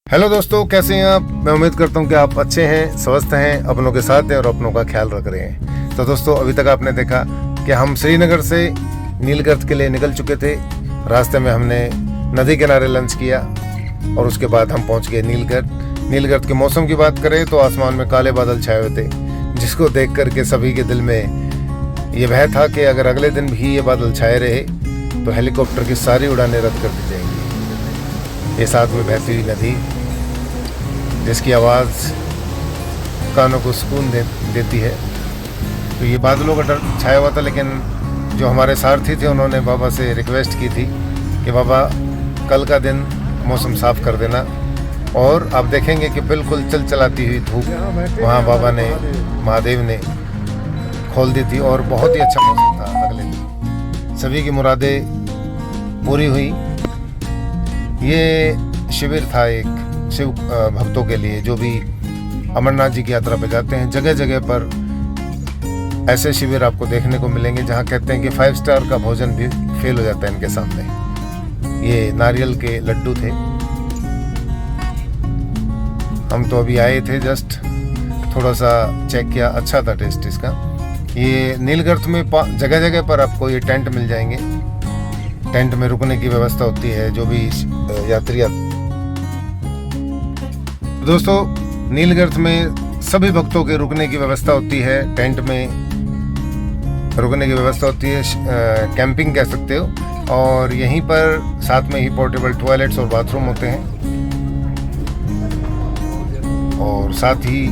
Hello दोस्तों, कैसे हैं आप। मैं उम्मीद करता हूं कि आप अच्छे हैं, स्वस्थ हैं, अपनों के साथ हैं और अपनों का ख्याल रख रहे हैं। तो दोस्तों, अभी तक आपने देखा कि हम श्रीनगर से नीलगिरी के लिए निकल चुके थे। रास्ते में हमने नदी किनारे लंच किया और उसके बाद हम पहुंच गए नीलगिरी के मौसम की बात करें तो आसमान में काले बादल छाए हुए थे, जिसको देख करके सभी के दिल में ये भय था कि अगर अगले दिन भी ये बादल छाए रहे तो हेलीकॉप्टर की सारी उड़ानें रद्द कर दी जाएंगी। ये साथ में बहती हुई नदी जिसकी आवाज़ कानों को सुकून देती है। तो ये बादलों का डर छाया हुआ था, लेकिन जो हमारे सारथी थे उन्होंने बाबा से रिक्वेस्ट की थी कि बाबा कल का दिन मौसम साफ़ कर देना, और आप देखेंगे कि बिल्कुल चलचलाती हुई धूप वहाँ बाबा ने, महादेव ने खोल दी थी और बहुत ही अच्छा मौसम था। अगले दिन सभी की मुरादें पूरी हुई। ये शिविर था एक शिव भक्तों के लिए जो भी अमरनाथ जी की यात्रा पे जाते हैं। जगह जगह पर ऐसे शिविर आपको देखने को मिलेंगे जहाँ कहते हैं कि 5 स्टार का भोजन भी फेल हो जाता है इनके सामने। ये नारियल के लड्डू थे। हम तो अभी आए थे, जस्ट थोड़ा सा चेक किया, अच्छा था टेस्ट इसका। ये नीलगिरी में जगह जगह पर आपको ये टेंट मिल जाएंगे। टेंट में रुकने की व्यवस्था होती है। जो भी यात्री दोस्तों, नीलगिरी में सभी भक्तों के रुकने की व्यवस्था होती है। टेंट में रुकने की व्यवस्था होती है, कैंपिंग कह सकते हो। और यहीं पर साथ में ही पोर्टेबल टॉयलेट्स और बाथरूम होते हैं, और साथ ही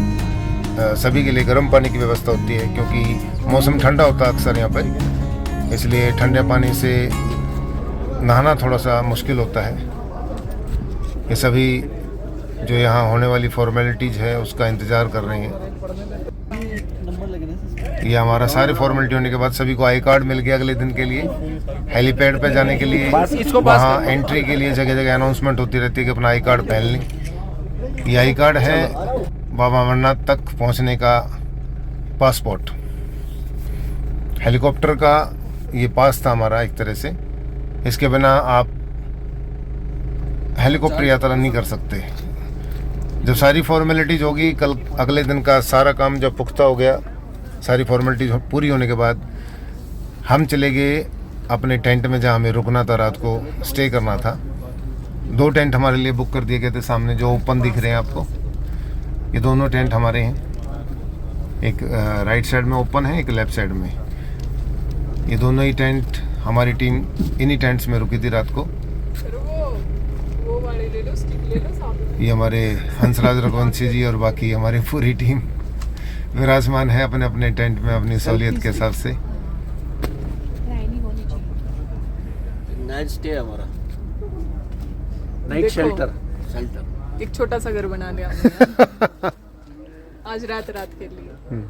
सभी के लिए गर्म पानी की व्यवस्था होती है, क्योंकि मौसम ठंडा होता है अक्सर यहाँ पर, इसलिए ठंडे पानी से नहाना थोड़ा सा मुश्किल होता है। ये सभी जो यहाँ होने वाली फॉर्मेलिटीज़ है उसका इंतज़ार कर रहे हैं। ये हमारा सारी फॉर्मेलिटी होने के बाद सभी को आई कार्ड मिल गया अगले दिन के लिए। हेलीपैड पे जाने के लिए वहाँ एंट्री के लिए जगह जगह अनाउंसमेंट होती रहती है कि अपना आई कार्ड पहन लें। ये आई कार्ड है बाबा अमरनाथ तक पहुँचने का पासपोर्ट। हेलीकॉप्टर का ये पास था हमारा एक तरह से। इसके बिना आप हेलीकॉप्टर यात्रा नहीं कर सकते। जब सारी फॉर्मेलिटीज़ होगी, कल अगले दिन का सारा काम जब पुख्ता हो गया, सारी फॉर्मेलिटीज़ पूरी होने के बाद हम चले गए अपने टेंट में, जहाँ हमें रुकना था, रात को स्टे करना था। 2 टेंट हमारे लिए बुक कर दिए गए थे। सामने जो ओपन दिख रहे हैं आपको, ये दोनों टेंट हमारे हैं। एक राइट साइड में ओपन है, एक लेफ्ट साइड में। ये दोनों ही टेंट, हमारी टीम इन्हीं टेंट्स में रुकी थी रात को। ये हमारे हंसराज रघुवंशी जी और बाकी हमारी पूरी टीम विराजमान है अपने अपने टेंट में अपनी सहूलियत के हिसाब से। नाइट स्टे हमारा, नाइट शेल्टर। एक छोटा सा घर बना लिया हमने आज रात के लिए।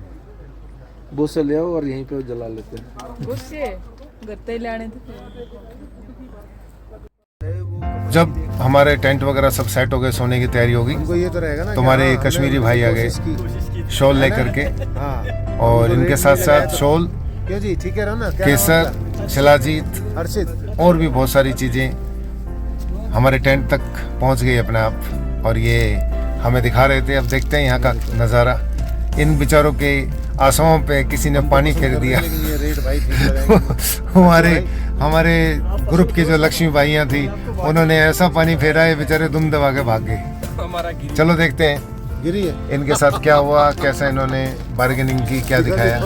वो से ले आओ और यहीं पे जला लेते हैं। उससे घर तक लाने थे। जब हमारे टेंट वगैरह सब सेट हो गए, सोने की तैयारी होगी, तो हमारे कश्मीरी भाई आ गए शॉल लेकर के। और इनके साथ साथ शॉल, केसर, शिलाजीत और भी बहुत सारी चीज़ें हमारे टेंट तक पहुंच गई अपने आप। और ये हमें दिखा रहे थे। अब देखते हैं यहाँ का नज़ारा। इन बेचारों के आंसुओं पे किसी ने पानी फेंक दिया। हमारे ग्रुप की जो लक्ष्मी भाइयाँ थी, उन्होंने ऐसा पानी फेरा है, बेचारे दुम दबा के भाग गए। चलो देखते हैं इनके साथ क्या हुआ, कैसा इन्होंने बार्गेनिंग की, क्या दिखाया।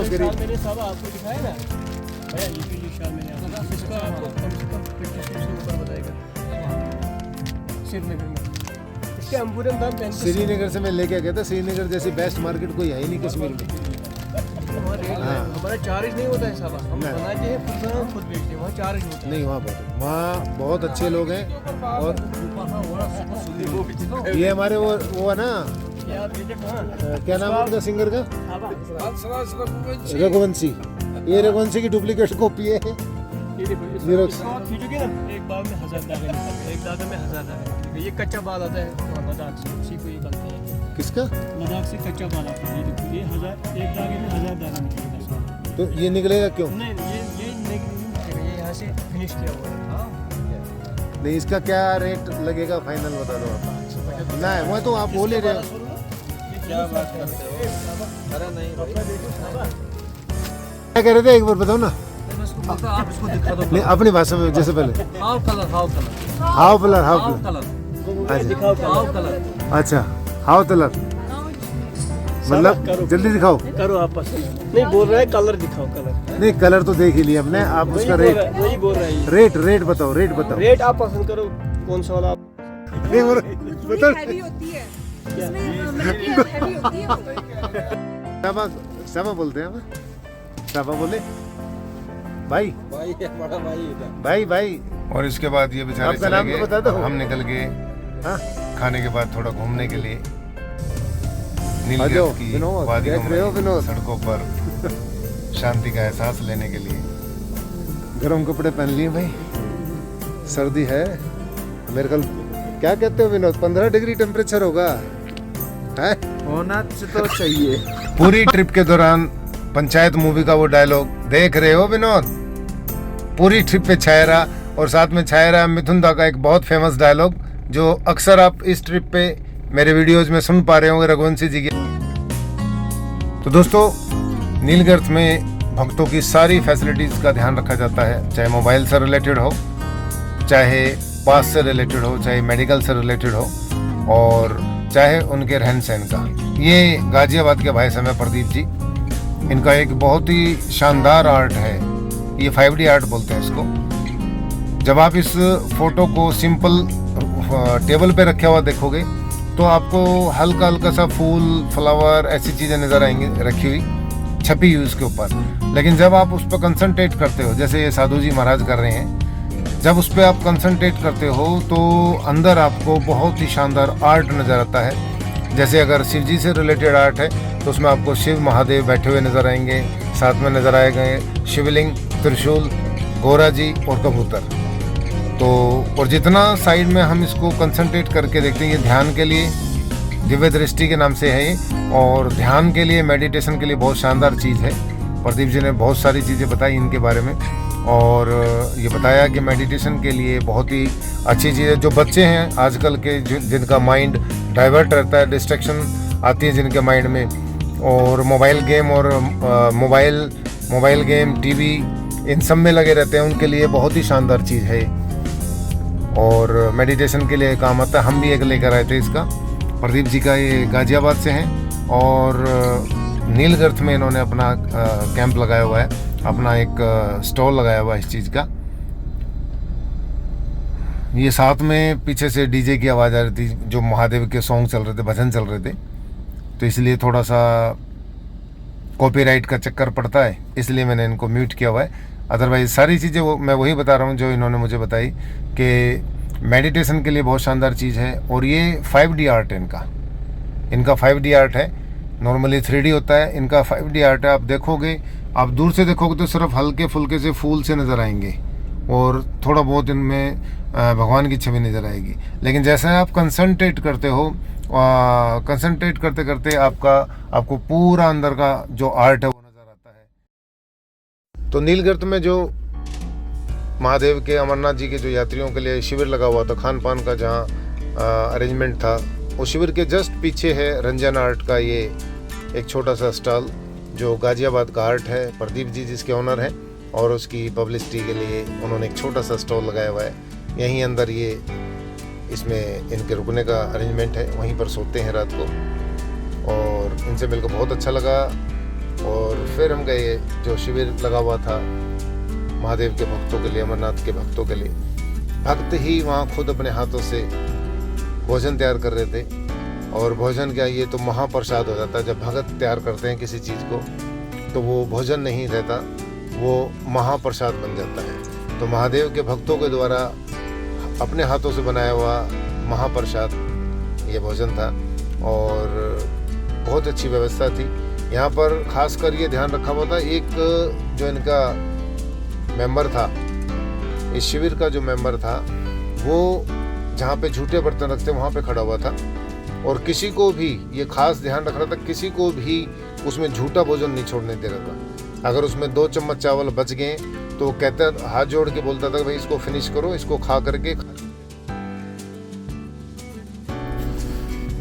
श्रीनगर से मैं लेके गया था। श्रीनगर जैसी बेस्ट मार्केट कोई है ही नहीं कश्मीर में। हमारा चार्ज नहीं होता है साला, हम बनाते हैं खुद बेचते हैं, वहाँ चार्ज होता है। नहीं, वहाँ बहुत अच्छे लोग हैं। और ये हमारे वो है ना, क्या नाम है उनका सिंगर का, रघुवंशी। ये रघुवंशी की डुप्लीकेट कॉपी है। एक बार में 1000 दागे, एक दागे में 1000 दागे। ये कच्चा बाल आता है लद्दाख से, उसी को ये बनता है। किसका? लद्दाख से कच्चा बाल आता है। ये 1000, एक दागे में 1000 दागा निकलेगा। तो ये निकलेगा क्यों? नहीं, ये यहाँ से फिनिश किया हुआ है। नहीं, इसका क्या रेट लगेगा फाइनल बता दो आप। नहीं वो तो आप बोल ही रहे हो। क्या बात करते हो? अरे नहीं भाई, क्या कह रहे थे एक बार बताओ ना। आप इसको दिखा दो। नहीं अपनी भाषा में जैसे पहले। How colour how colour how colour अच्छा हाउ कलर मतलब जल्दी दिखाओ। करो आप पसंद। नहीं बोल रहा है कलर दिखाओ कलर। नहीं कलर तो देख ही लिया हमने, आप उसका रेट वही बोल रहा है। रेट बताओ रेट बताओ। रेट आप पसंद करो कौन सा वाला आप। नहीं वो बताओ। हैवी होती है इसमें मटेरियल हैवी होती है वो। साबा बोलते हैं हम। साबा बोले भाई भाई है, बड़ा भाई है। भाई और इसके बाद ये बेचारे आपका चले नाम गए। तो बता दो। हम निकल गए हाँ? खाने के बाद थोड़ा घूमने के लिए आ नीलगिरी जाओ, की विनोद, वादियों देख रहे हो में विनोद? सड़कों पर शांति का एहसास लेने के लिए गर्म कपड़े पहन लिए भाई, सर्दी है मेरे कल। क्या कहते हो विनोद 15 डिग्री टेम्परेचर होगा है? होना तो चाहिए। पूरी ट्रिप के दौरान पंचायत मूवी का वो डायलॉग देख रहे हो विनोद, पूरी ट्रिप पे छाया रहा। और साथ में छाया रहा मिथुन दा का एक बहुत फेमस डायलॉग जो अक्सर आप इस ट्रिप पे मेरे वीडियोज में सुन पा रहे होंगे रघुवंशी जी के। तो दोस्तों नीलगिरी में भक्तों की सारी फैसिलिटीज़ का ध्यान रखा जाता है, चाहे मोबाइल से रिलेटेड हो, चाहे पास से रिलेटेड हो, चाहे मेडिकल से रिलेटेड हो, और चाहे उनके रहन सहन का। ये गाजियाबाद के भाई समय प्रदीप जी, इनका एक बहुत ही शानदार आर्ट है, ये 5D आर्ट बोलते हैं इसको। जब आप इस फोटो को सिंपल टेबल पे रखा हुआ देखोगे तो आपको हल्का हल्का सा फूल फ्लावर ऐसी चीज़ें नज़र आएंगी रखी हुई छपी हुई उसके ऊपर। लेकिन जब आप उस पर कंसंट्रेट करते हो, जैसे ये साधु जी महाराज कर रहे हैं, जब उस पर आप कंसंट्रेट करते हो तो अंदर आपको बहुत ही शानदार आर्ट नज़र आता है। जैसे अगर शिव जी से रिलेटेड आर्ट है तो उसमें आपको शिव महादेव बैठे हुए नज़र आएंगे, साथ में नज़र आएंगे शिवलिंग, त्रिशूल, गोरा जी और कबूतर। तो और जितना साइड में हम इसको कंसंट्रेट करके देखते हैं, ये ध्यान के लिए दिव्य दृष्टि के नाम से है ये, और ध्यान के लिए मेडिटेशन के लिए बहुत शानदार चीज़ है। प्रदीप जी ने बहुत सारी चीज़ें बताई इनके बारे में, और ये बताया कि मेडिटेशन के लिए बहुत ही अच्छी चीज़ है। जो बच्चे हैं आजकल के जिनका माइंड डाइवर्ट रहता है, डिस्ट्रैक्शन आती है जिनके माइंड में, और मोबाइल गेम टीवी इन सब में लगे रहते हैं, उनके लिए बहुत ही शानदार चीज़ है और मेडिटेशन के लिए काम आता है। हम भी एक लेकर आए थे इसका, प्रदीप जी का, ये गाजियाबाद से हैं और नीलगिरी में इन्होंने अपना कैंप लगाया हुआ है, अपना एक स्टॉल लगाया हुआ है इस चीज़ का। ये साथ में पीछे से डीजे की आवाज़ आ रही थी, जो महादेव के सॉन्ग चल रहे थे, भजन चल रहे थे, तो इसलिए थोड़ा सा कॉपीराइट का चक्कर पड़ता है, इसलिए मैंने इनको म्यूट किया हुआ है। अदरवाइज सारी चीज़ें मैं वही बता रहा हूँ जो इन्होंने मुझे बताई कि मेडिटेशन के लिए बहुत शानदार चीज़ है। और ये 5D आर्ट है इनका 5D आर्ट है। नॉर्मली 3D होता है, इनका 5D आर्ट है। आप देखोगे, आप दूर से देखोगे तो सिर्फ हल्के फुल्के से फूल से नज़र आएंगे और थोड़ा बहुत इनमें भगवान की छवि नज़र आएगी। लेकिन जैसा आप कंसंट्रेट करते हो, कंसंट्रेट करते करते आपको पूरा अंदर का जो आर्ट है वो नज़र आता है। तो नीलगिरी में जो महादेव के, अमरनाथ जी के जो यात्रियों के लिए शिविर लगा हुआ था, खान पान का जहाँ अरेंजमेंट था, वो शिविर के जस्ट पीछे है रंजन आर्ट का ये एक छोटा सा स्टॉल, जो गाजियाबाद का आर्ट है। प्रदीप जी जिसके ओनर हैं, और उसकी पब्लिसिटी के लिए उन्होंने एक छोटा सा स्टॉल लगाया हुआ है। यहीं अंदर ये इसमें इनके रुकने का अरेंजमेंट है, वहीं पर सोते हैं रात को, और इनसे मिलकर बहुत अच्छा लगा। और फिर हम गए, जो शिविर लगा हुआ था महादेव के भक्तों के लिए, अमरनाथ के भक्तों के लिए, भक्त ही वहाँ खुद अपने हाथों से भोजन तैयार कर रहे थे। और भोजन क्या, ये तो महाप्रसाद हो जाता है। जब भगत तैयार करते हैं किसी चीज़ को तो वो भोजन नहीं रहता, वो महाप्रसाद बन जाता है। तो महादेव के भक्तों के द्वारा अपने हाथों से बनाया हुआ महाप्रसाद ये भोजन था, और बहुत अच्छी व्यवस्था थी। यहाँ पर खासकर ये ध्यान रखा हुआ था, एक जो इनका मेंबर था, इस शिविर का जो मेंबर था, वो जहाँ पे झूठे बर्तन रखते वहाँ पे खड़ा हुआ था, और किसी को भी ये खास ध्यान रख रहा था, किसी को भी उसमें झूठा भोजन नहीं छोड़ने दे रहा था। अगर उसमें 2 चम्मच चावल बच गए तो वो कहता, हाथ जोड़ के बोलता था, भाई इसको फिनिश करो, इसको खा करके।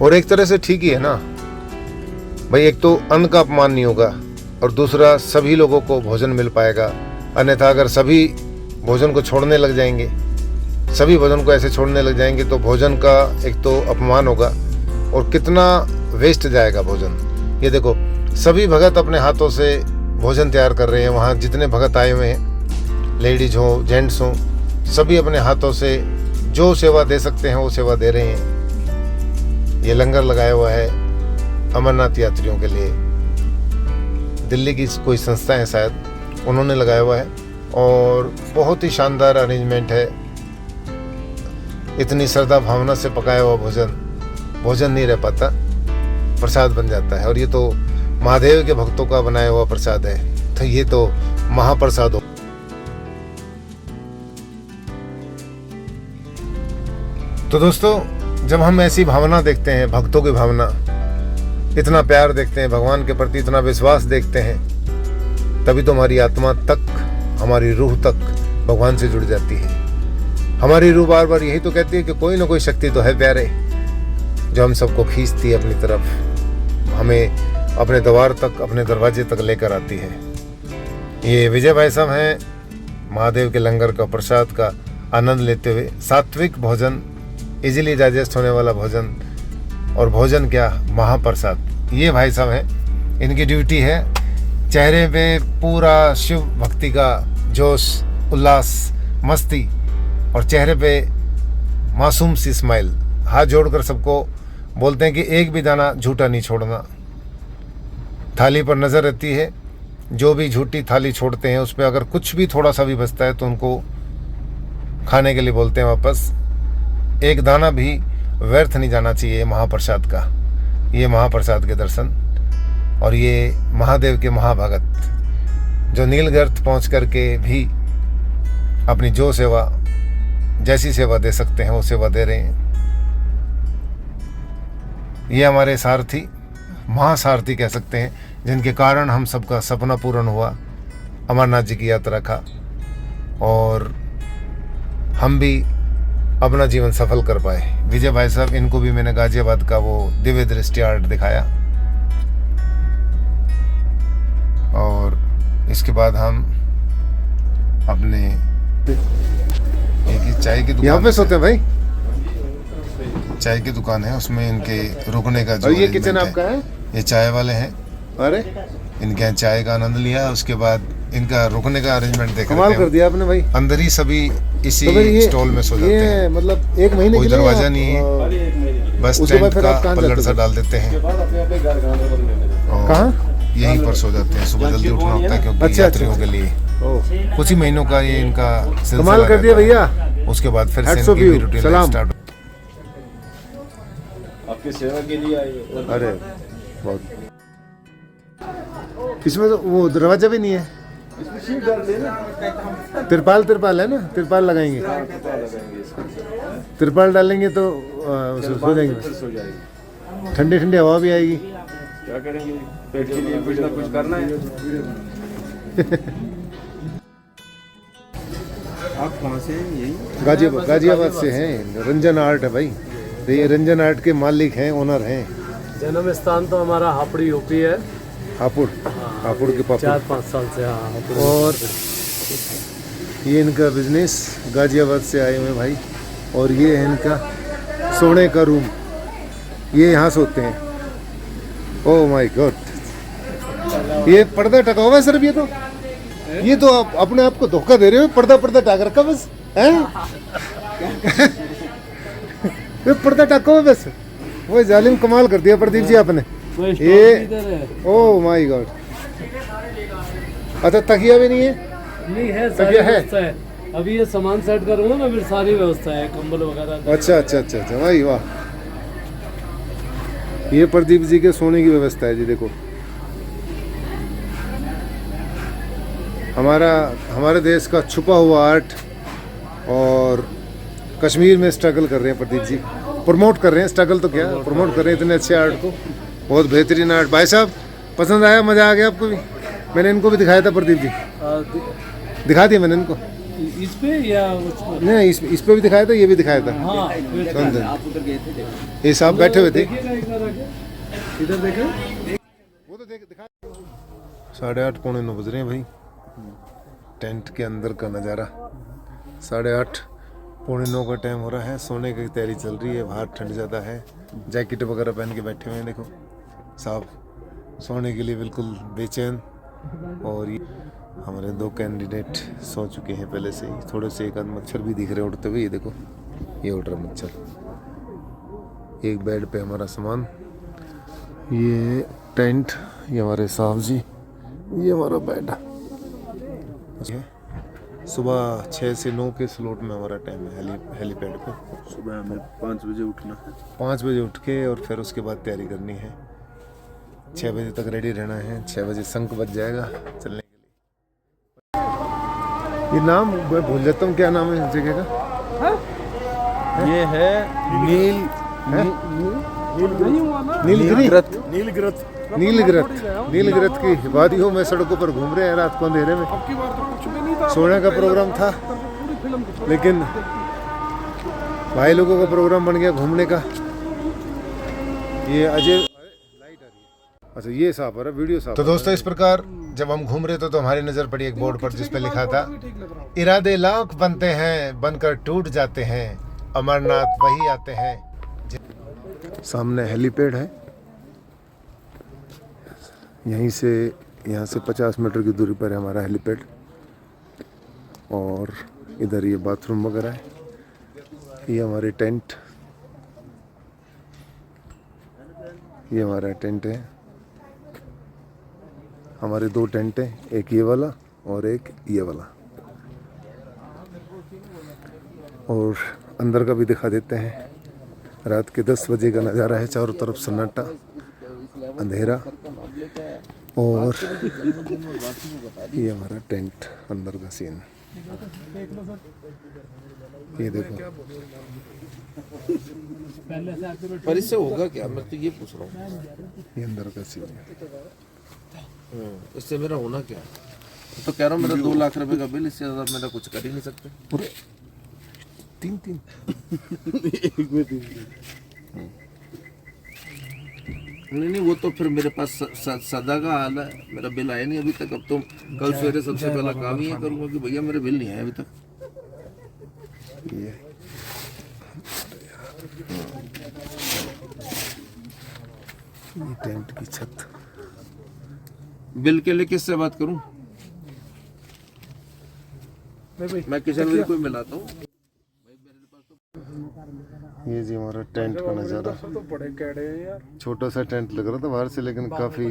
और एक तरह से ठीक ही है ना भाई, एक तो अन्न का अपमान नहीं होगा और दूसरा सभी लोगों को भोजन मिल पाएगा। अन्यथा अगर सभी भोजन को छोड़ने लग जाएंगे, सभी भोजन को ऐसे छोड़ने लग जाएंगे तो भोजन का एक तो अपमान होगा और कितना वेस्ट जाएगा भोजन। ये देखो सभी भगत अपने हाथों से भोजन तैयार कर रहे हैं। वहाँ जितने भगत आए हुए हैं, लेडीज हो जेंट्स हो, सभी अपने हाथों से जो सेवा दे सकते हैं वो सेवा दे रहे हैं। ये लंगर लगाया हुआ है अमरनाथ यात्रियों के लिए, दिल्ली की कोई संस्था है शायद, उन्होंने लगाया हुआ है और बहुत ही शानदार अरेंजमेंट है। इतनी श्रद्धा भावना से पकाया हुआ भोजन नहीं रह पाता, प्रसाद बन जाता है। और ये तो महादेव के भक्तों का बनाया हुआ प्रसाद है, तो ये तो महाप्रसाद हो। तो दोस्तों जब हम ऐसी भावना देखते हैं, भक्तों की भावना, इतना प्यार देखते हैं भगवान के प्रति, इतना विश्वास देखते हैं, तभी तो हमारी आत्मा तक, हमारी रूह तक भगवान से जुड़ जाती है। हमारी रूह बार बार यही तो कहती है कि कोई ना कोई शक्ति तो है प्यारे, जो हम सबको खींचती है अपनी तरफ, हमें अपने द्वार तक, अपने दरवाजे तक लेकर आती है। ये विजय भाई साहब हैं, महादेव के लंगर का प्रसाद का आनंद लेते हुए, सात्विक भोजन, इजीली डाइजेस्ट होने वाला भोजन, और भोजन क्या, महाप्रसाद। ये भाई साहब हैं, इनकी ड्यूटी है चेहरे पे पूरा शिव भक्ति का जोश, उल्लास, मस्ती, और चेहरे पे मासूम सी स्माइल, हाथ जोड़कर सबको बोलते हैं कि एक भी दाना झूठा नहीं छोड़ना। थाली पर नज़र रहती है, जो भी झूठी थाली छोड़ते हैं उस पर अगर कुछ भी थोड़ा सा भी बचता है तो उनको खाने के लिए बोलते हैं वापस। एक दाना भी व्यर्थ नहीं जाना चाहिए महाप्रसाद का। ये महाप्रसाद के दर्शन, और ये महादेव के महाभगत जो नीलगर्त पहुंच करके भी अपनी जो सेवा, जैसी सेवा दे सकते हैं वो सेवा दे रहे हैं। ये हमारे सारथी, महासारथी कह सकते हैं, जिनके कारण हम सबका सपना पूर्ण हुआ, अमरनाथ जी की यात्रा का, और हम भी अपना जीवन सफल कर पाए। विजय भाई साहब, इनको भी मैंने गाजियाबाद का वो दिव्य दृष्टि आर्ट दिखाया। और इसके बाद हम अपने एक चाय की दुकान, यहाँ पे सोते हैं भाई, चाय की दुकान है, उसमें इनके रुकने का जो, और ये किचन आपका है, ये चाय वाले हैं। अरे इनके यहाँ चाय का आनंद लिया, उसके बाद इनका रुकने का अरेंजमेंट देखा, कमाल कर दिया आपने भाई। अंदर ही सभी इसी तो स्टॉल में सो जाते हैं, मतलब एक महीने कोई दरवाजा नहीं है, बस टेंट का पल्लड़ सा डाल देते हैं, कहाँ यहीं पर सो जाते हैं। सुबह जल्दी उठना होता है क्योंकि यात्रियों के लिए कुछ ही महीनों का ये इनका सिलसिला। कमाल कर दिया भैया। उसके बाद फिर से इनकी रूटीन स्टार्ट। आपकी सेवा के लिए आई। अरे बहुत, इसमें तो वो दरवाजा भी नहीं है, तिरपाल है ना, तिरपाल लगाएंगे, तिरपाल डालेंगे तो सो जाएंगे, ठंडी ठंडी हवा भी आएगी। क्या करेंगे, पेट के लिए कुछ ना कुछ करना है। आप कहाँ से हैं? यही गाजियाबाद से हैं। रंजन आर्ट है भाई, तो ये रंजन आर्ट के मालिक हैं, ओनर हैं। जन्म स्थान तो हमारा हापुड़ यूपी है, हापुड़ के पापड़ 4-5 साल से। हाँ, और ये इनका बिजनेस, गाजियाबाद से आए हुए भाई। और ये है इनका सोने का रूम, ये यहाँ सोते हैं। ओह माय गॉड, ये पर्दा टका हुआ है सर। ये तो आप अपने आप को धोखा दे रहे हो, पर्दा टाक रखा बस है। ये पर्दा टाका हुआ बस, वो जालिम कमाल कर दिया प्रदीप जी आपने। ये ओह माय गॉड, अच्छा तकिया भी नहीं है? नहीं है, तकिया है। अभी ये सामान सेट करूँगा ना, फिर सारी व्यवस्था है, कंबल वगैरह। अच्छा भाई वाह। ये प्रदीप जी के सोने की व्यवस्था है जी। देखो हमारे देश का छुपा हुआ आर्ट, और कश्मीर में स्ट्रगल कर रहे हैं प्रदीप जी, प्रमोट कर रहे हैं, स्ट्रगल तो क्या प्रमोट कर रहे हैं इतने अच्छे आर्ट को। बहुत बेहतरीन आर्ट। भाई साहब पसंद आया, मज़ा आ गया आपको भी? मैंने इनको भी दिखाया था प्रदीप जी, दिखा दिया मैंने इनको। इस पे या उस पे? नहीं, इस पे भी दिखाया था, ये भी दिखाया था। हाँ समझे? ये साहब बैठे हुए थे। इधर देखे वो तो दिखा 8:30 पौने 9 बज रहे हैं भाई। टेंट के अंदर का नज़ारा 8:30 पौने 9 का टाइम हो रहा है। सोने की तैयारी चल रही है। बाहर ठंड ज़्यादा है। जैकेट वगैरह पहन के बैठे हुए हैं। देखो साहब सोने के लिए बिल्कुल बेचैन। और ये हमारे 2 कैंडिडेट सो चुके हैं पहले से ही। थोड़े से एक आध मच्छर भी दिख रहे उड़ते हुए। ये देखो ये उड़ रहा मच्छर। एक बेड पे हमारा सामान, ये टेंट, ये हमारे साहब जी, ये हमारा बेड। सुबह 6 से 9 के स्लॉट में हमारा टाइम है हेलीपैड पे। सुबह हमें 5 बजे उठना है। 5 बजे उठ के और फिर उसके बाद तैयारी करनी है। 6 बजे तक रेडी रहना है। 6 बजे शंख बज जाएगा चलने के लिए। ये नाम मैं भूल जाता हूँ, क्या नाम है इस जगह का? ये है नीलगिरत की वादियों में सड़कों पर घूम रहे हैं रात को अंधेरे में। सोने का प्रोग्राम था लेकिन भाई लोगों का प्रोग्राम बन गया घूमने का। ये अजय अच्छा ये साफ है वीडियो साफ। तो दोस्तों इस प्रकार जब हम घूम रहे थे तो हमारी नज़र पड़ी एक बोर्ड पर जिस पे लिखा था, इरादे लाख बनते हैं बनकर टूट जाते हैं, अमरनाथ वही आते हैं। सामने हेलीपैड है। यहाँ से 50 मीटर की दूरी पर है हमारा हेलीपैड। और इधर ये बाथरूम वगैरह है। ये हमारे टेंट, ये हमारा टेंट है। हमारे 2 टेंट हैं, एक ये वाला और एक ये वाला। और अंदर का भी दिखा देते हैं। रात के 10 बजे का नज़ारा है। चारों तरफ सन्नाटा अंधेरा। और ये हमारा टेंट अंदर का सीन। ये देखो पर इससे होगा क्या, मैं तो ये पूछ रहा हूँ। ये अंदर का सीन है। इससे मेरा होना क्या? तो कह रहा हूँ मेरा 2 लाख रुपए का बिल, इससे ज्यादा मेरा कुछ कर ही नहीं सकते। पूरे 3 एक में 3 नहीं वो तो फिर मेरे पास सदा का हाल है। मेरा बिल आया नहीं अभी तक। अब तो कल सवेरे सबसे पहला काम ही करूँगा कि भैया मेरे बिल नहीं आया अभी तक। ये टेंट की छत। बिल के लिए किससे बात करूं? मैं किशनवीर को मिलाता हूँ। ये जी हमारा टेंट का नज़ारा। छोटा सा टेंट लग रहा था बाहर से, लेकिन काफी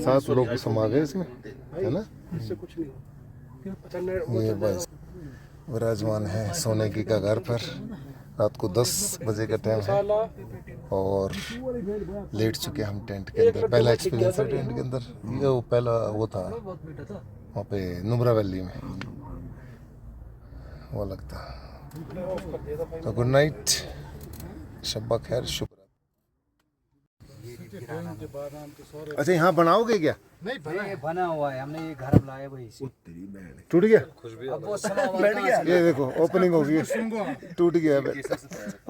7 लोग समा गए इसमें, है ना? ये बस विराजमान है सोने की कगार पर। रात को 10 बजे का टाइम है और लेट चुके हम टेंट के अंदर। पहला एक्सपीरियंस है टेंट के अंदर। ये वो पहला वो था वहाँ पे नुब्रा वैली में वो लगता। तो गुड नाइट, शब्बा खैर, शुभ। अच्छा यहाँ बनाओगे क्या? नहीं बना हुआ है, हमने ये घर लाया वही से। टूट गया? अब वो बैठ गया। ये देखो ओपनिंग हो गई है, टूट गया है।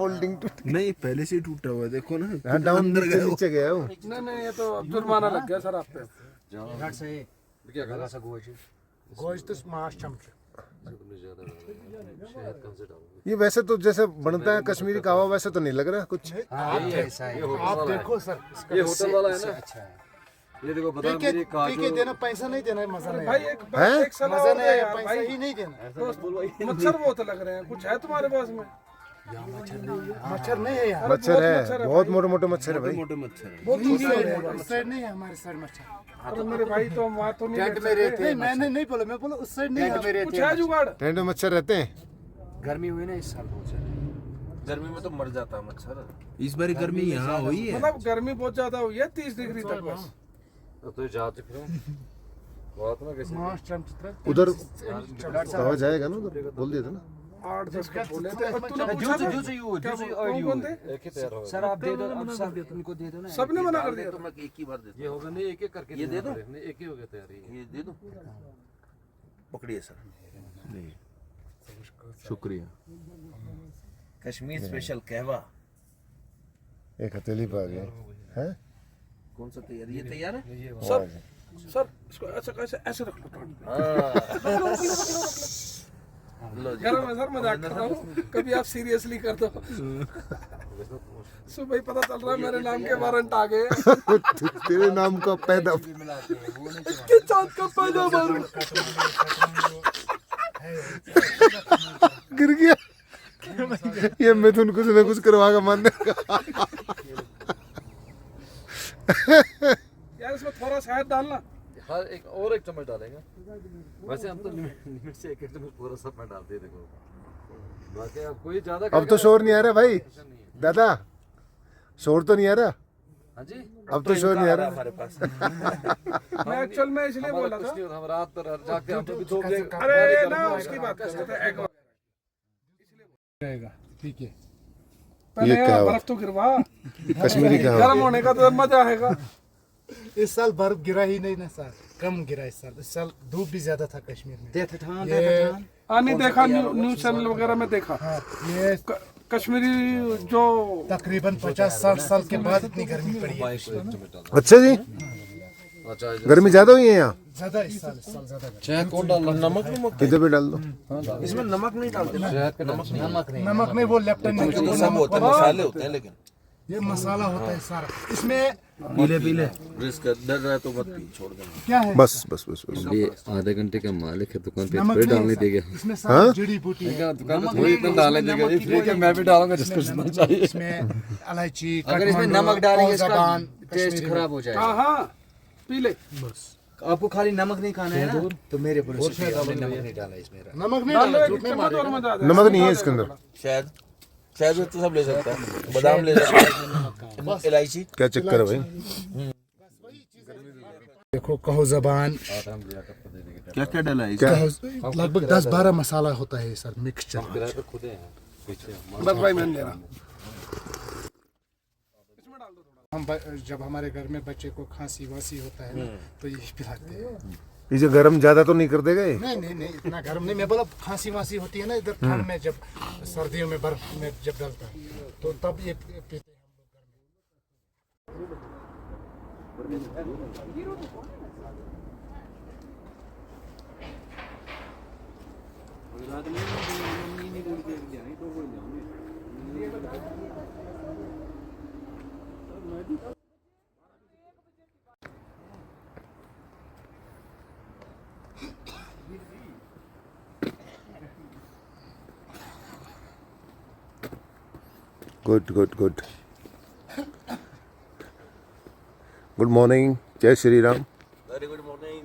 होल्डिंग टूट नहीं पहले से टूटा हुआ है, देखो ना। हाँ, डाउन नीचे गया है वो। नहीं ये तो जुर्माना लग गया सर आप पे। घाट से लगा सा गोश तो माश चमच। ये वैसे तो जैसे बनता है कश्मीरी कहवा वैसे तो नहीं लग रहा कुछ। ऐसा है। आप देखो सर, ये होटल वाला है ना। अच्छा है। ये देखो बता मेरे पीके देना पैसा नहीं देना, मजा नहीं भाई। एक हैं? मजा नहीं आया, पैसा ही नहीं देना। मच्छर बहुत लग रहे हैं, कुछ है तुम्हारे पास में? मच्छर नहीं है यार। मच्छर है, बहुत मोटे मोटे मच्छर है भाई। मोटे मच्छर है। बहुत इस साइड नहीं है हमारे साइड मच्छर। अरे मेरे भाई तो वहाँ तो नहीं रहते। नहीं मैंने नहीं बोला, मैं बोला उस साइड नहीं है। कुछ है जुगाड़? टेंट में मच्छर रहते हैं। गर्मी हुई ना इस साल बहुत ज्यादा। गर्मी में तो मर जाता है मच्छर। इस बार गर्मी यहाँ हुई है। मतलब गर्मी बहुत ज्यादा हुई है, 30 डिग्री तक बस। तो जा चुके हो बात ना कैसे उधर कहवा जाएगा ना, उधर बोल दिया था ना। 8-10 का बोले थे। तूने पूछा था? कौन थे? एक ही तैयार होगा। सर आप दे दो, अब सब इनको दे दो ना। सबने मना कर दिया। तो मैं एक ही बार देता। ये होगा नहीं, एक एक करके ये दे दो। एक ही हो गया तैयारी। ये दे दो। पकड़िए सर। शुक्रिया। कश्मीर स्पेशल कहवा। एक हथेली पा गए हैं। कौन सा तैयार? ये तैयार है सर सर इसको ऐसे कैसे ऐसे रख लो। गरम है सर, मजाक कर रहा हूँ, कभी आप सीरियसली कर दो। सुबह ही पता चल रहा है मेरे नाम के वारंट आ गए। तेरे नाम का पैदा इसके चाँद का पैदा वारंट गिर गया। ये मिथुन कुछ न कुछ करवाएगा मानने का। यार इसमें थोड़ा शहद डालना। हाँ, एक और एक चम्मच डालेंगे। वैसे हम तो लिमिट से एक चम्मच पूरा सब में डालते हैं। देखो बाकी आप कोई ज्यादा अब तो शोर नहीं आ रहा भाई। दादा शोर तो नहीं आ रहा। हाँ जी, अब तो शोर नहीं आ रहा हमारे पास। मैं एक्चुअल में इसलिए बोला था। हम रात पर जाके हम भी 2 बजे। अरे ना उसकी बात करते थे एग रहेगा। ठीक है, ये पहले क्या हुआ? बर्फ तो गिरवा, कश्मीरी का गर्म होने का तो मजा आएगा। इस साल बर्फ गिरा ही नहीं ना सर, कम गिरा इस साल धूप भी ज्यादा था कश्मीर में। नहीं देखा, न्यूज चैनल वगैरह में देखा। हाँ, ये कश्मीरी जो तकरीबन 50-60 साल के बाद इतनी गर्मी पड़ी है। अच्छा जी, गर्मी ज्यादा हुई है यहाँ। ज्यादा इस साल ज्यादा गर्मी। चाय कौन डाल रहा? नमक नमक इधर भी डाल दो। इसमें नमक नहीं डालते ना। नमक नहीं, वो लेफ्टन नहीं, ये सब होते हैं, मसाले होते हैं, लेकिन ये मसाला होता है सारा इसमें। पीले पीले रिस्क डर रहा है तो मत पी, छोड़ देना। क्या है बस बस बस बस। ये आधे घंटे का मालिक है दुकान पे, नमक थोड़ी नहीं डालने सर, देगा। इसमें सारी जड़ी बूटी है। दुकान पे थोड़ी इतना डालने देगा। ये फ्री के मैं भी डालूंगा जिसको जितना चाहिए। इसमें इलायची, अगर इसमें नमक डालेंगे इसका कौज़ागान, टेस्ट कश्मीरी खराब हो जाएगा। हाँ हाँ पी ले। आपको खाली नमक नहीं खाना है ना, तो मेरे पुरुष हमने नमक नहीं डाला इसमें। नमक नहीं डाल लो डाला, एक झूठ नहीं चम्मच और मारेगा। मजा आ जाएगा। नमक नहीं है इसके अंदर। शायद शायद तो सब ले सकता है, बादाम ले सकता है, इलायची। क्या चक्कर है भाई? देखो कहो जबान, क्या क्या डाला है? लगभग 10-12 मसाला होता है सर, मिक्सचर। बस भाई मैं ले रहा। हम जब हमारे घर में बच्चे को खांसी वासी होता है ना, तो ये पिलाते हैं। इसे गर्म ज्यादा तो नहीं कर देगा ये? नहीं नहीं नहीं, इतना गर्म नहीं। मैं बोला खांसी वासी होती है ना इधर ठंड में, जब सर्दियों में बर्फ में जब डलता है तो तब ये पीते हैं हम लोग घर में। Good good good. Good morning, जय Shri Ram. Very good morning.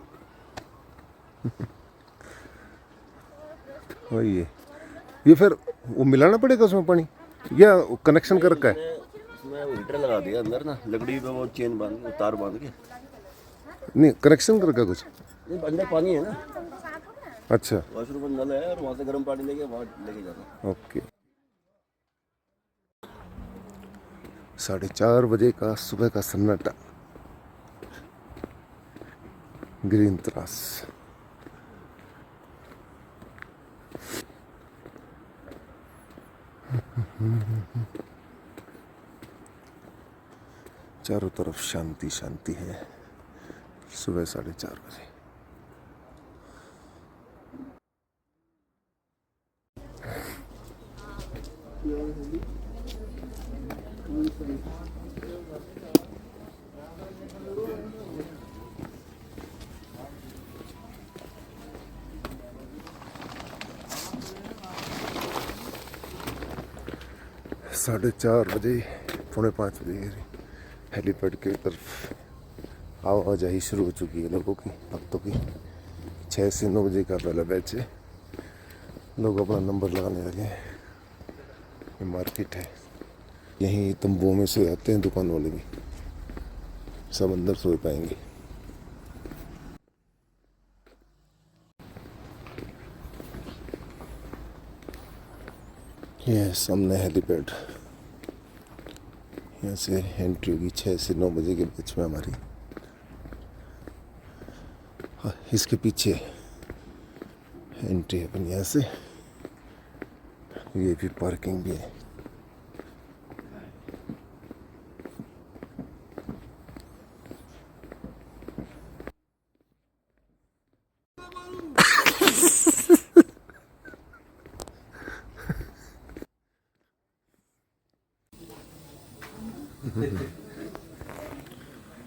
वही है ये। फिर वो मिलाना पड़ेगा उसमें पानी या कनेक्शन कर रखा है? इसमें हीटर लगा दिया अंदर ना, लकड़ी पे वो चेन बांध के, तार बांध के। नहीं, कनेक्शन कर रखा कुछ? ये अंदर पानी है ना, अच्छा वॉशरूम में नल है और वहाँ से गर्म पानी लेके वहाँ लेके जाना। ओके। 4:30 बजे का सुबह का सन्नाटा, ग्रीन त्रास। चारों तरफ शांति शांति है। सुबह 4:30 बजे। साढ़े 4 बजे, 4:45 बजे हेलीपैड की तरफ आवाजाही शुरू हो चुकी है लोगों की, भक्तों की। 6 से 9 बजे का पहला बैच है। लोग अपना नंबर लगाने लगे हैं। ये मार्केट है, यहीं तंबुओं में सो जाते हैं दुकान वाले भी, सब अंदर सो पाएंगे। ये सामने हेलीपैड, यहाँ से एंट्री होगी 6 से 9 बजे के बीच में हमारी। हाँ, इसके पीछे एंट्री अपन यहाँ से, ये भी पार्किंग भी है।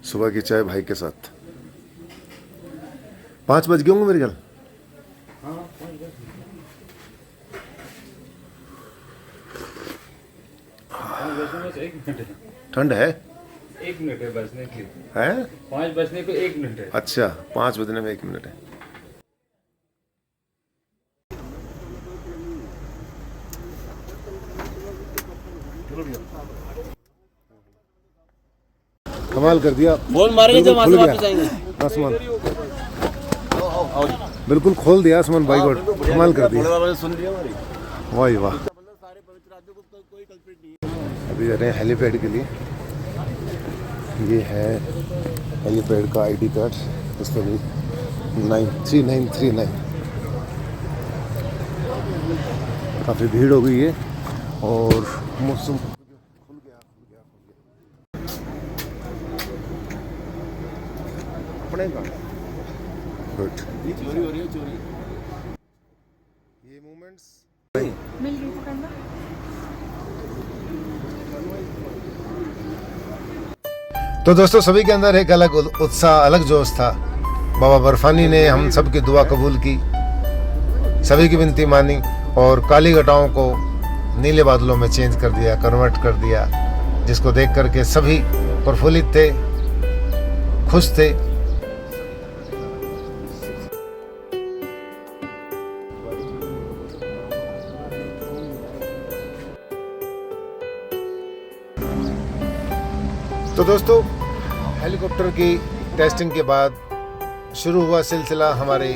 सुबह की चाय भाई के साथ। 5 बज गए होंगे मेरे ख्याल। ठंड है, 1 मिनट है बजने की, है 5 बजने को 1 मिनट है। अच्छा 5 बजने में 1 मिनट है। कमाल कर दिया, बोल मारेंगे जब वहाँ से वापस आएंगे। आसमान बिल्कुल खोल दिया आसमान भाई गॉड, कमाल कर दिया। सुन लिया हमारी। वाह वाह। अभी जा रहे हैं हेलीपैड के लिए। ये है हेलीपैड का आईडी कार्ड, इस पर भी 3939। काफ़ी भीड़ हो गई है और मौसम खुल गया। अपने गुड। चोरी हो रही है, चोरी। ये मोमेंट्स मिल गई पकड़ना। तो दोस्तों सभी के अंदर एक अलग उत्साह, अलग जोश था। बाबा बर्फानी ने हम सब की दुआ कबूल की, सभी की विनती मानी और काली घटाओं को नीले बादलों में चेंज कर दिया, कन्वर्ट कर दिया, जिसको देख करके सभी प्रफुल्लित थे, खुश थे। तो दोस्तों हेलीकॉप्टर की टेस्टिंग के बाद शुरू हुआ सिलसिला हमारे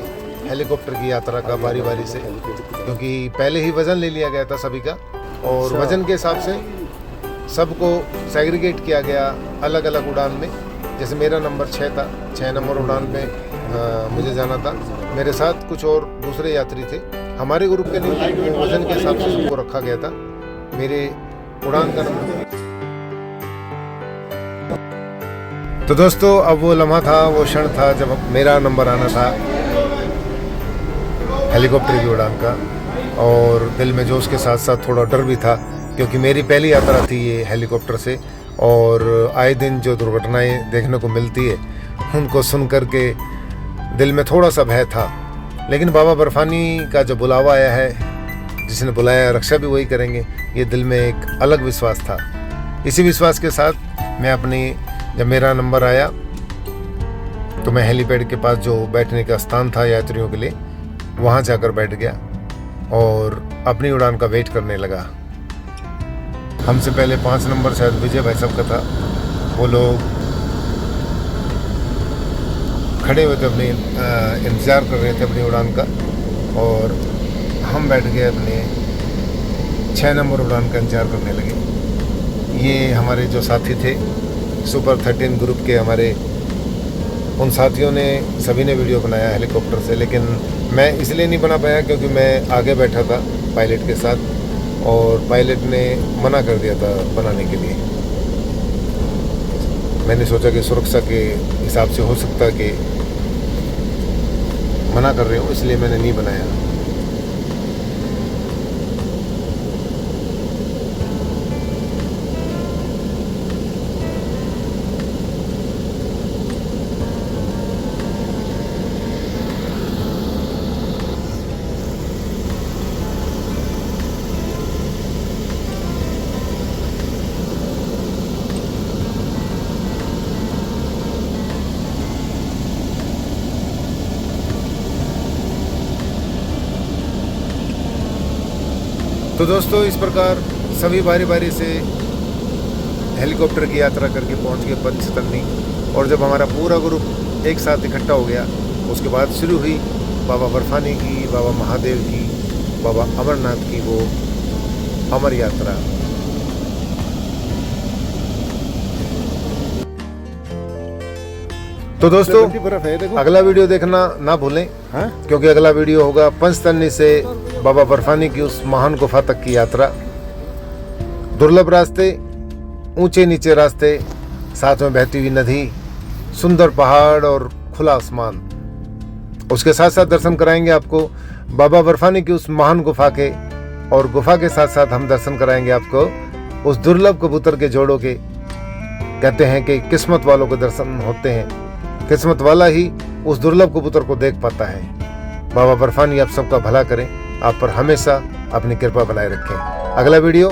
हेलीकॉप्टर की यात्रा का बारी बारी से, क्योंकि पहले ही वज़न ले लिया गया था सभी का और वज़न के हिसाब से सबको सेग्रीगेट किया गया अलग अलग उड़ान में। जैसे मेरा नंबर 6 था, 6 नंबर उड़ान में मुझे जाना था। मेरे साथ कुछ और दूसरे यात्री थे, हमारे ग्रुप के नहीं, वज़न के हिसाब से सबको रखा गया था। मेरे उड़ान का नंबर। तो दोस्तों अब वो लम्हा था, वो क्षण था जब मेरा नंबर आना था हेलीकॉप्टर की उड़ान का, और दिल में जोश के साथ साथ थोड़ा डर भी था, क्योंकि मेरी पहली यात्रा थी ये हेलीकॉप्टर से। और आए दिन जो दुर्घटनाएं देखने को मिलती है उनको सुन कर के दिल में थोड़ा सा भय था। लेकिन बाबा बर्फानी का जो बुलावा आया है, जिसने बुलाया रक्षा भी वही करेंगे, ये दिल में एक अलग विश्वास था। इसी विश्वास के साथ मैं जब मेरा नंबर आया तो मैं हेलीपैड के पास जो बैठने का स्थान था यात्रियों के लिए, वहाँ जाकर बैठ गया और अपनी उड़ान का वेट करने लगा। हमसे पहले 5 नंबर शायद विजय भाई साहब का था, वो लोग खड़े हुए थे, अपने इंतज़ार कर रहे थे अपनी उड़ान का, और हम बैठ गए अपने 6 नंबर उड़ान का इंतज़ार करने लगे। ये हमारे जो साथी थे सुपर 13 ग्रुप के, हमारे उन साथियों ने सभी ने वीडियो बनाया हेलीकॉप्टर से, लेकिन मैं इसलिए नहीं बना पाया क्योंकि मैं आगे बैठा था पायलट के साथ और पायलट ने मना कर दिया था बनाने के लिए। मैंने सोचा कि सुरक्षा के हिसाब से हो सकता कि मना कर रहे हो, इसलिए मैंने नहीं बनाया। तो दोस्तों इस प्रकार सभी बारी बारी से हेलीकॉप्टर की यात्रा करके पहुंच गए पंचतनी, और जब हमारा पूरा ग्रुप एक साथ इकट्ठा हो गया उसके बाद शुरू हुई बाबा बर्फानी की, बाबा महादेव की, बाबा अमरनाथ की वो अमर यात्रा। तो दोस्तों बर्फ है देखो। अगला वीडियो देखना ना भूलें, हाँ? क्योंकि अगला वीडियो होगा पंचतन्नी से बाबा बर्फानी की उस महान गुफा तक की यात्रा। दुर्लभ रास्ते, ऊंचे नीचे रास्ते, साथ में बहती हुई नदी, सुंदर पहाड़ और खुला आसमान। उसके साथ साथ दर्शन कराएंगे आपको बाबा बर्फानी की उस महान गुफा के, और गुफा के साथ साथ हम दर्शन कराएंगे आपको उस दुर्लभ कबूतर के जोड़ों के। कहते हैं कि किस्मत वालों को दर्शन होते हैं, किस्मत वाला ही उस दुर्लभ कबूतर को देख पाता है। बाबा बर्फानी आप सबका भला करें, आप पर हमेशा अपनी कृपा बनाए रखें। अगला वीडियो